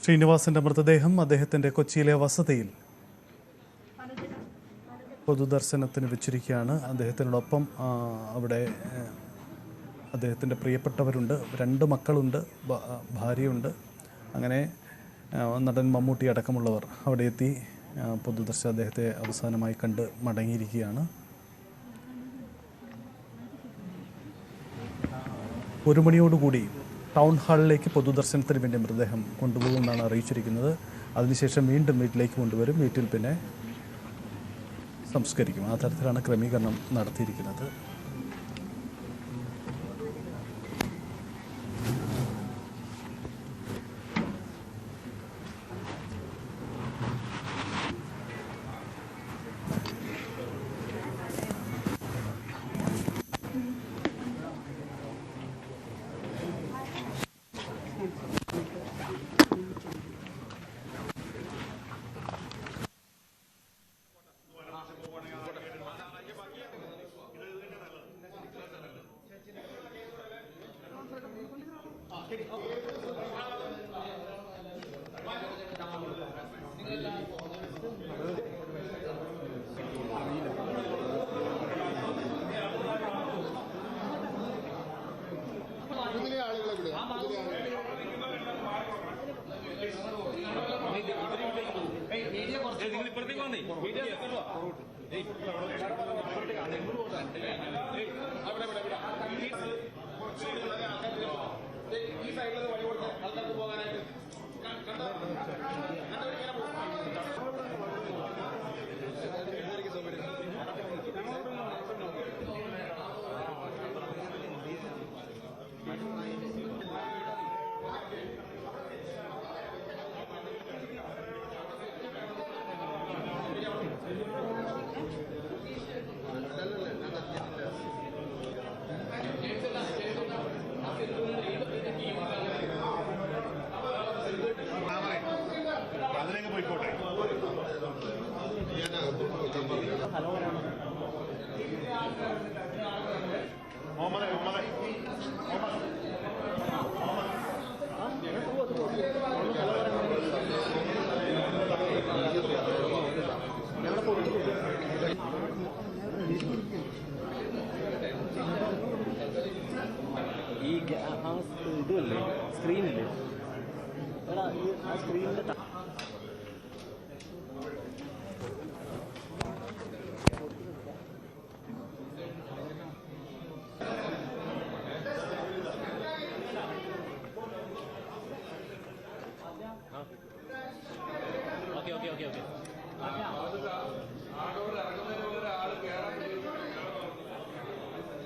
ശ്രീനിവാസന്റെ മൃതദേഹം അദ്ദേഹത്തിന്റെ കൊച്ചിയിലെ വസതിയിൽ പൊതുദർശനത്തിന് വെച്ചിരിക്കുകയാണ്. അദ്ദേഹത്തിനോടൊപ്പം അവിടെ അദ്ദേഹത്തിൻ്റെ പ്രിയപ്പെട്ടവരുണ്ട്, 2 മക്കളുണ്ട്, ഭാര്യയുണ്ട്. അങ്ങനെ നടൻ മമ്മൂട്ടി അടക്കമുള്ളവർ അവിടെ എത്തി പൊതുദർശനം അദ്ദേഹത്തെ അവസാനമായി കണ്ട് മടങ്ങിയിരിക്കുകയാണ്. 1 മണിയോടുകൂടി ടൗൺ ഹാളിലേക്ക് പൊതുദർശനത്തിന് വേണ്ടി മൃതദേഹം കൊണ്ടുപോകുമെന്നാണ് അറിയിച്ചിരിക്കുന്നത്. അതിനുശേഷം വീണ്ടും വീട്ടിലേക്ക് കൊണ്ടുവരും. വീട്ടിൽ പിന്നെ സംസ്കരിക്കും. ആ തരത്തിലാണ് ക്രമീകരണം നടത്തിയിരിക്കുന്നത്. ഇതല്ലേ സ്ക്രീനില്ലേ എടാ ആ സ്ക്രീനിന്റെ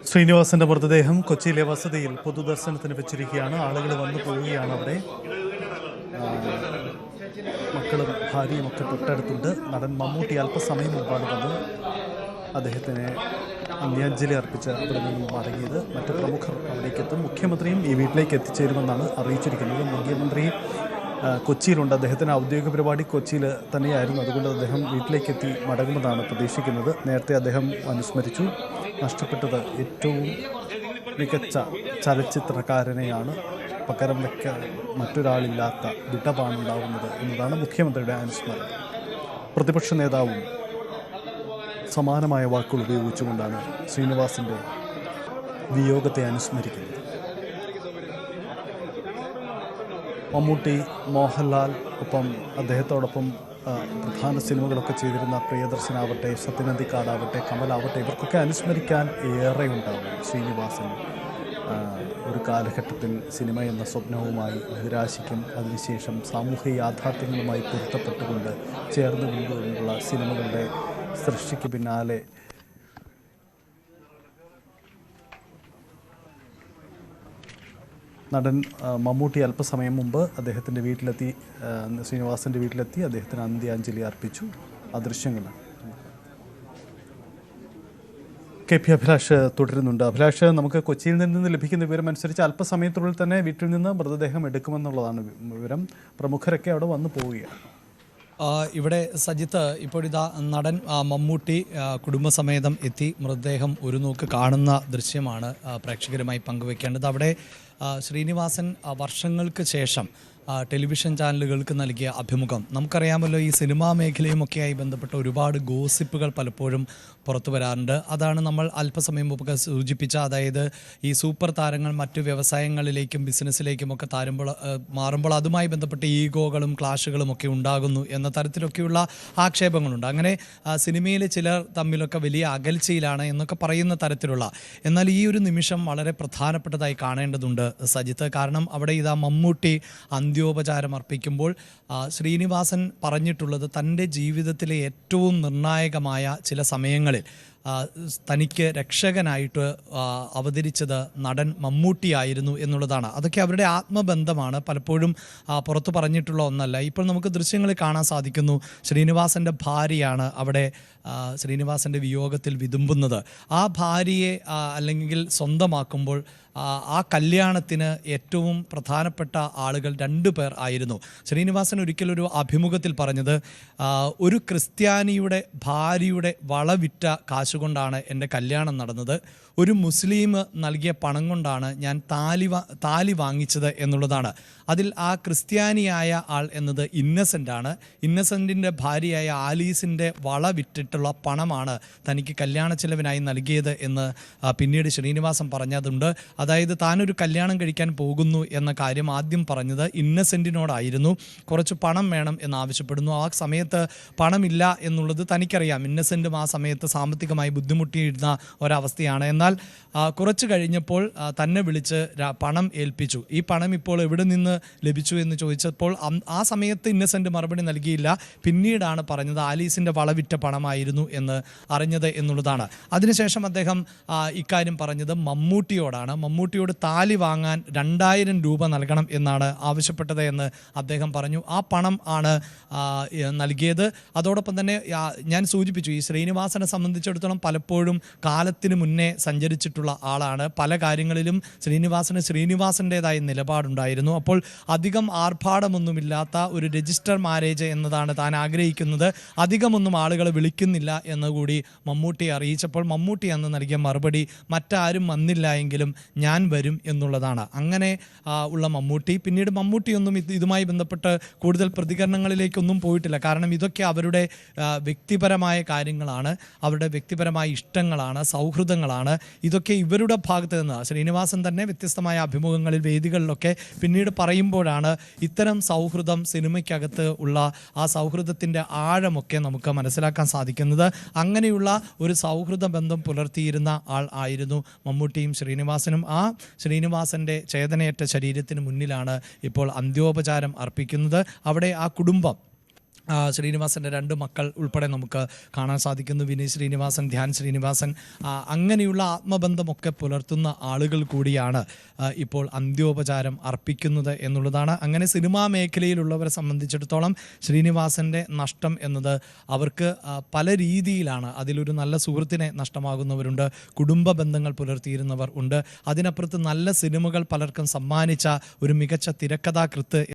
ശ്രീനിവാസന്റെ മൃതദേഹം കൊച്ചിയിലെ വസതിയിൽ പൊതുദർശനത്തിന് വെച്ചിരിക്കുകയാണ്. ആളുകൾ വന്നു പോവുകയാണ്. അവിടെ മക്കളും ഭാര്യയും ഒക്കെ തൊട്ടടുത്തുണ്ട്. നടൻ മമ്മൂട്ടി അല്പസമയം മുമ്പാണ് വന്ന് അദ്ദേഹത്തിന് അന്ത്യാഞ്ജലി അർപ്പിച്ച് അവിടെ നിന്നും മടങ്ങിയത്. മറ്റ് പ്രമുഖർ അവിടേക്ക് എത്തും. മുഖ്യമന്ത്രിയും ഈ വീട്ടിലേക്ക് എത്തിച്ചേരുമെന്നാണ് അറിയിച്ചിരിക്കുന്നത്. മുഖ്യമന്ത്രി കൊച്ചിയിലുണ്ട്. അദ്ദേഹത്തിന് ഔദ്യോഗിക പരിപാടി കൊച്ചിയിൽ തന്നെയായിരുന്നു. അതുകൊണ്ട് അദ്ദേഹം വീട്ടിലേക്ക് എത്തി മടങ്ങുമെന്നാണ് പ്രതീക്ഷിക്കുന്നത്. നേരത്തെ അദ്ദേഹം അനുസ്മരിച്ചു. നഷ്ടപ്പെട്ടത് ഏറ്റവും മികച്ച ചലച്ചിത്രകാരനെയാണ്, പകരം വയ്ക്കാൻ മറ്റൊരാളില്ലാത്ത വിടവാണുണ്ടാവുന്നത് എന്നതാണ് മുഖ്യമന്ത്രിയുടെ അനുസ്മരണം. പ്രതിപക്ഷ നേതാവും സമാനമായ വാക്കുകൾ ഉപയോഗിച്ചുകൊണ്ടാണ് ശ്രീനിവാസന്റെ വിയോഗത്തെ അനുസ്മരിക്കുന്നത്. മമ്മൂട്ടി, മോഹൻലാൽ, ഒപ്പം അദ്ദേഹത്തോടൊപ്പം പ്രധാന സിനിമകളൊക്കെ ചെയ്തിരുന്ന പ്രിയദർശനാവട്ടെ, സത്യനന്ദിക്കാടാവട്ടെ, കമലാവട്ടെ, ഇവർക്കൊക്കെ അനുസ്മരിക്കാൻ ഏറെ ഉണ്ടാവും. ശ്രീനിവാസൻ ഒരു കാലഘട്ടത്തിൽ സിനിമ എന്ന സ്വപ്നവുമായി നിരാശിക്കും അതിനുശേഷം സാമൂഹിക യാഥാർത്ഥ്യങ്ങളുമായി പൊരുത്തപ്പെട്ടുകൊണ്ട് ചേർന്ന് കൊണ്ടുള്ള സിനിമകളുടെ സൃഷ്ടിക്ക് പിന്നാലെ നടൻ മമ്മൂട്ടി അല്പസമയം മുമ്പ് അദ്ദേഹത്തിൻ്റെ വീട്ടിലെത്തി, ശ്രീനിവാസൻ്റെ വീട്ടിലെത്തി അദ്ദേഹത്തിന് അന്ത്യാഞ്ജലി അർപ്പിച്ചു. ആ ദൃശ്യങ്ങളാണ്. KP അഭിലാഷ് തുടരുന്നുണ്ട്. അഭിലാഷ്, നമുക്ക് കൊച്ചിയിൽ നിന്ന് ലഭിക്കുന്ന വിവരം അനുസരിച്ച് അല്പസമയത്തിനുള്ളിൽ തന്നെ വീട്ടിൽ നിന്ന് മൃതദേഹം എടുക്കുമെന്നുള്ളതാണ് വിവരം. പ്രമുഖരൊക്കെ അവിടെ വന്നു പോവുകയാണ്. ഇവിടെ സജിത്ത്, ഇപ്പോഴിതാ നടൻ മമ്മൂട്ടി കുടുംബസമേതം എത്തി മൃതദേഹം ഒരു നോക്ക് കാണുന്ന ദൃശ്യമാണ് പ്രേക്ഷകരുമായി പങ്കുവെക്കേണ്ടത്. അവിടെ ശ്രീനിവാസൻ വർഷങ്ങൾക്ക് ശേഷം ടെലിവിഷൻ ചാനലുകൾക്ക് നൽകിയ അഭിമുഖം. നമുക്കറിയാമല്ലോ, ഈ സിനിമാ മേഖലയുമൊക്കെയായി ബന്ധപ്പെട്ട ഒരുപാട് ഗോസിപ്പുകൾ പലപ്പോഴും പുറത്തു വരാറുണ്ട്. അതാണ് നമ്മൾ അല്പസമയം മുമ്പ് സൂചിപ്പിച്ച, അതായത് ഈ സൂപ്പർ താരങ്ങൾ മറ്റു വ്യവസായങ്ങളിലേക്കും ബിസിനസ്സിലേക്കുമൊക്കെ മാറുമ്പോൾ അതുമായി ബന്ധപ്പെട്ട ഈഗോകളും ക്ലാഷുകളും ഒക്കെ ഉണ്ടാകുന്നു എന്ന തരത്തിലൊക്കെയുള്ള ആക്ഷേപങ്ങളുണ്ട്. അങ്ങനെ സിനിമയിലെ ചിലർ തമ്മിലൊക്കെ വലിയ അകൽച്ചയിലാണ് എന്നൊക്കെ പറയുന്ന തരത്തിലുള്ള, എന്നാൽ ഈ ഒരു നിമിഷം വളരെ പ്രധാനപ്പെട്ടതായി കാണേണ്ടതുണ്ട് സജിത്ത്. കാരണം അവിടെ ഇതാ മമ്മൂട്ടി അന്ത്യോപചാരം അർപ്പിക്കുമ്പോൾ ശ്രീനിവാസൻ പറഞ്ഞിട്ടുള്ളത് തൻ്റെ ജീവിതത്തിലെ ഏറ്റവും നിർണായകമായ ചില സമയങ്ങളിൽ തനിക്ക് രക്ഷകനായിട്ട് അവതരിച്ചത് നടൻ മമ്മൂട്ടിയായിരുന്നു എന്നുള്ളതാണ്. അതൊക്കെ അവരുടെ ആത്മബന്ധമാണ്, പലപ്പോഴും പുറത്തു പറഞ്ഞിട്ടുള്ള ഒന്നല്ല. ഇപ്പോൾ നമുക്ക് ദൃശ്യങ്ങളിൽ കാണാൻ സാധിക്കുന്നു, ശ്രീനിവാസൻ്റെ ഭാര്യയാണ് അവിടെ ശ്രീനിവാസൻ്റെ വിയോഗത്തിൽ വിതുമ്പുന്നത്. ആ ഭാര്യയെ അല്ലെങ്കിൽ സ്വന്തമാക്കുമ്പോൾ ആ കല്യാണത്തിന് ഏറ്റവും പ്രധാനപ്പെട്ട ആളുകൾ 2 പേർ ആയിരുന്നു. ശ്രീനിവാസൻ ഒരിക്കലൊരു അഭിമുഖത്തിൽ പറഞ്ഞത്, ഒരു ക്രിസ്ത്യാനിയുടെ ഭാര്യയുടെ വളവിറ്റ കാശുകൊണ്ടാണ് എൻ്റെ കല്യാണം നടന്നത്, ഒരു മുസ്ലിം നൽകിയ പണം കൊണ്ടാണ് ഞാൻ താലി വാങ്ങിച്ചത് എന്നുള്ളതാണ്. അതിൽ ആ ക്രിസ്ത്യാനിയായ ആൾ എന്നത് ഇന്നസെൻ്റാണ്. ഇന്നസെൻറ്റിൻ്റെ ഭാര്യയായ ആലീസിൻ്റെ വള വിറ്റിട്ടുള്ള പണമാണ് തനിക്ക് കല്യാണ ചെലവിനായി നൽകിയത് എന്ന് പിന്നീട് ശ്രീനിവാസൻ പറഞ്ഞതുണ്ട്. അതായത് താനൊരു കല്യാണം കഴിക്കാൻ പോകുന്നു എന്ന കാര്യം ആദ്യം പറഞ്ഞത് ഇന്നസെൻറ്റിനോടായിരുന്നു. കുറച്ച് പണം വേണം എന്നാവശ്യപ്പെടുന്നു. ആ സമയത്ത് പണമില്ല എന്നുള്ളത് തനിക്കറിയാം. ഇന്നസെൻറ്റും ആ സമയത്ത് സാമ്പത്തികമായി ബുദ്ധിമുട്ടിയിരുന്ന ഒരവസ്ഥയാണ്. എന്നാൽ കുറച്ച് കഴിഞ്ഞപ്പോൾ തന്നെ വിളിച്ച് പണം ഏൽപ്പിച്ചു. ഈ പണം ഇപ്പോൾ എവിടെ നിന്ന് ലഭിച്ചു എന്ന് ചോദിച്ചപ്പോൾ ആ സമയത്ത് ഇന്നസെൻ്റ് മറുപടി നൽകിയില്ല. പിന്നീടാണ് പറഞ്ഞത് ആലീസിൻ്റെ വളവിറ്റ പണമായിരുന്നു എന്ന് അറിഞ്ഞത് എന്നുള്ളതാണ്. അതിനുശേഷം അദ്ദേഹം ഇക്കാര്യം പറഞ്ഞത് മമ്മൂട്ടിയോടാണ്. മമ്മൂട്ടിയോട് താലി വാങ്ങാൻ 2000 രൂപ നൽകണം എന്നാണ് ആവശ്യപ്പെട്ടത് എന്ന് അദ്ദേഹം പറഞ്ഞു. ആ പണം ആണ് നൽകിയത്. അതോടൊപ്പം തന്നെ ഞാൻ സൂചിപ്പിച്ചു, ഈ ശ്രീനിവാസനെ സംബന്ധിച്ചിടത്തോളം പലപ്പോഴും കാലത്തിന് മുന്നേ സഞ്ചരിച്ചിട്ടുള്ള ആളാണ്. പല കാര്യങ്ങളിലും ശ്രീനിവാസൻ്റേതായ നിലപാടുണ്ടായിരുന്നു. അപ്പോൾ അധികം ആർഭാടമൊന്നുമില്ലാത്ത ഒരു രജിസ്റ്റർ മാരേജ് എന്നതാണ് താൻ ആഗ്രഹിക്കുന്നത്, അധികമൊന്നും ആളുകളെ വിളിക്കുന്നില്ല എന്നുകൂടി മമ്മൂട്ടി അറിയിച്ചപ്പോൾ മമ്മൂട്ടി അന്ന് നൽകിയ മറുപടി മറ്റാരും വന്നില്ല എങ്കിലും ഞാൻ വരും എന്നുള്ളതാണ്. അങ്ങനെ ഉള്ള മമ്മൂട്ടി പിന്നീട് മമ്മൂട്ടിയൊന്നും ഇതുമായി ബന്ധപ്പെട്ട് കൂടുതൽ പ്രതികരണങ്ങളിലേക്കൊന്നും പോയിട്ടില്ല. കാരണം ഇതൊക്കെ അവരുടെ വ്യക്തിപരമായ കാര്യങ്ങളാണ്, അവരുടെ വ്യക്തിപരമായ ഇഷ്ടങ്ങളാണ്, സൗഹൃദങ്ങളാണ്. ഇതൊക്കെ ഇവരുടെ ഭാഗത്ത് നിന്ന് ശ്രീനിവാസൻ തന്നെ വ്യത്യസ്തമായ അഭിമുഖങ്ങളിൽ വേദികളിലൊക്കെ പിന്നീട് പറയുമ്പോഴാണ് ഇത്തരം സൗഹൃദം സിനിമയ്ക്കകത്ത് ഉള്ള ആ സൗഹൃദത്തിൻ്റെ ആഴമൊക്കെ നമുക്ക് മനസ്സിലാക്കാൻ സാധിക്കുന്നത്. അങ്ങനെയുള്ള ഒരു സൗഹൃദ ബന്ധം പുലർത്തിയിരുന്ന ആൾ ആയിരുന്നു മമ്മൂട്ടിയും ശ്രീനിവാസനും. ആ ശ്രീനിവാസൻ്റെ ചേതനയേറ്റ ശരീരത്തിന് മുന്നിലാണ് ഇപ്പോൾ അന്ത്യോപചാരം അർപ്പിക്കുന്നത്. അവിടെ ആ കുടുംബം, ശ്രീനിവാസൻ്റെ 2 മക്കൾ ഉൾപ്പെടെ നമുക്ക് കാണാൻ സാധിക്കുന്നു. വിനയ് ശ്രീനിവാസൻ, ധ്യാൻ ശ്രീനിവാസൻ, അങ്ങനെയുള്ള ആത്മബന്ധമൊക്കെ പുലർത്തുന്ന ആളുകൾ കൂടിയാണ് ഇപ്പോൾ അന്ത്യോപചാരം അർപ്പിക്കുന്നത് എന്നുള്ളതാണ്. അങ്ങനെ സിനിമാ മേഖലയിലുള്ളവരെ സംബന്ധിച്ചിടത്തോളം ശ്രീനിവാസൻ്റെ നഷ്ടം എന്നത് അവർക്ക് പല രീതിയിലാണ്. അതിലൊരു നല്ല സുഹൃത്തിനെ നഷ്ടമാകുന്നവരുണ്ട്, കുടുംബ ബന്ധങ്ങൾ പുലർത്തിയിരുന്നവർ ഉണ്ട്, അതിനപ്പുറത്ത് നല്ല സിനിമകൾ പലർക്കും സമ്മാനിച്ച ഒരു മികച്ച തിരക്കഥാകൃത്ത്